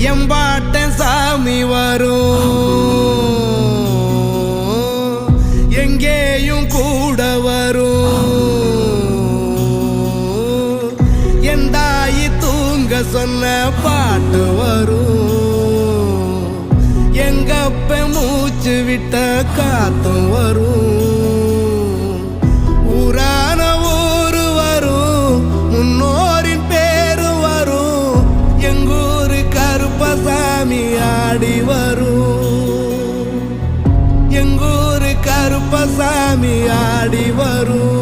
எம்பாட்டன் சாமி வரும், எங்கேயும் கூட வரும். என் தாயி தூங்க சொன்ன பாட்டு வரும், எங்கப்ப மூச்சு விட்ட காத்தும் வரும். ஊரான ஊரு வரும், முன்னோரின் பேரு வரும். எங்கூரு கருப்பசாமி ஆடி வரும், எங்கூரு கருப்பசாமி ஆடி வரும்.